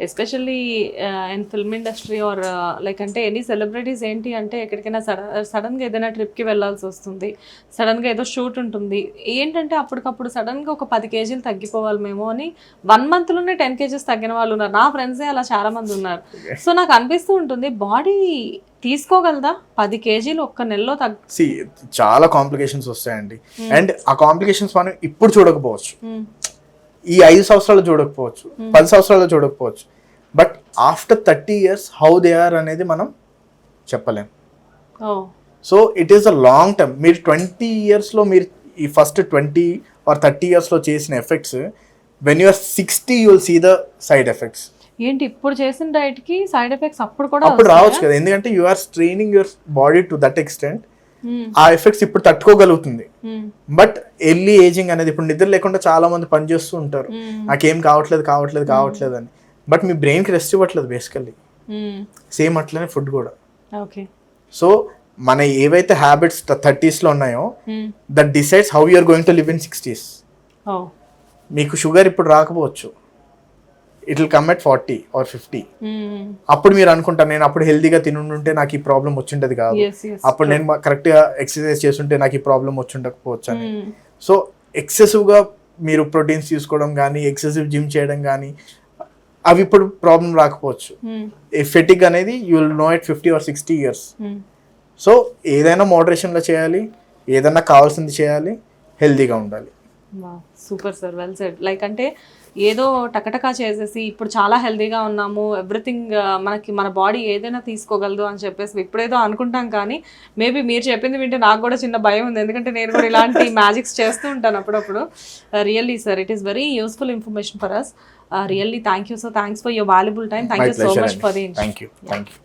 Especially in film industry or like అంటే any celebrities ఏంటి అంటే ఎక్కడికైనా సడన్గా ఏదైనా ట్రిప్కి వెళ్ళాల్సి వస్తుంది, సడన్గా ఏదో షూట్ ఉంటుంది, ఏంటంటే అప్పటికప్పుడు సడన్గా ఒక 10 కేజీలు తగ్గిపోవాలి మేము అని 1 మంత్లోనే 10 కేజీస్ తగ్గిన వాళ్ళు ఉన్నారు. నా ఫ్రెండ్సే అలా చాలా మంది ఉన్నారు. సో నాకు అనిపిస్తూ ఉంటుంది బాడీ తీసుకోగలదా 10 కేజీలు ఒక్క నెలలో చాలా కాంప్లికేషన్స్ వస్తాయండి. అండ్ ఆ కాంప్లికేషన్స్ మనం ఇప్పుడు చూడకపోవచ్చు, ఈ 5 సంవత్సరాలు చూడకపోవచ్చు, 10 సంవత్సరాలు చూడకపోవచ్చు, but after 30 years how they are అనేది మనం చెప్పలేం. So it is a long term. మీరు 20 yearsలో మీరు ఈ ఫస్ట్ 20 or 30 yearsలో చేసిన effects when you're 60 you will see the side effects. ఏంటి ఇప్పుడు చేసిన డైట్ కి సైడ్ ఎఫెక్ట్స్ అప్పుడు రావచ్చు కదా, ఎందుకంటే you are straining your body to that extent. ఆ ఎఫెక్ట్స్ ఇప్పుడు తట్టుకోగలుగుతుంది. బట్ ఎర్లీ ఏజింగ్ అనేది, ఇప్పుడు నిద్ర లేకుండా చాలా మంది పని చేస్తూ ఉంటారు, నాకేం కావట్లేదు అని, బట్ మీ బ్రెయిన్ కి రెస్ట్ ఇవ్వట్లేదు బేసికల్లీ. సేమ్ అట్లనే ఫుడ్ కూడా. సో మన ఏవైతే హ్యాబిట్స్ 30s లో ఉన్నాయో that decides how you're going to live in 60s. మీకు షుగర్ ఇప్పుడు రాకపోవచ్చు, it will come at 40 or 50. అప్పుడు మీరు అనుకుంటారు నేను అప్పుడు హెల్దీగా తినుంటే నాకు ఈ ప్రాబ్లం వచ్చిండదు కాదు, అప్పుడు నేను కరెక్ట్ గా ఎక్సర్సైజ్ చేస్తుంటే నాకు ఈ ప్రాబ్లం వచ్చిండకపోవచ్చు అని. సో ఎక్సెసివ్ గా మీరు ప్రోటీన్స్ తీసుకోవడం కానీ, ఎక్సెసివ్ జిమ్ చేయడం కానీ, అవి ఇప్పుడు ప్రాబ్లం రాకపోవచ్చు. ఫెటిక్ అనేది you will know at 50 or 60 years. So ఏదైనా మోడరేషన్ లో చేయాలి, ఏదైనా కావాల్సింది చేయాలి, హెల్దీగా ఉండాలి. Super sir, well said. Like అంటే ఏదో టకటకా చేసేసి ఇప్పుడు చాలా హెల్దీగా ఉన్నాము, ఎవ్రీథింగ్ మన బాడీ ఏదైనా తీసుకోగలదు అని చెప్పేసి ఇప్పుడేదో అనుకుంటాం, కానీ మేబీ మీరు చెప్పింది వింటే నాకు కూడా చిన్న భయం ఉంది, ఎందుకంటే నేను కూడా ఇలాంటి మ్యాజిక్స్ చేస్తూ ఉంటాను అప్పుడప్పుడు. Really sir, it is very useful information for us. Really thank you sir, thanks for your valuable time. Thank you so much for the. Thank you.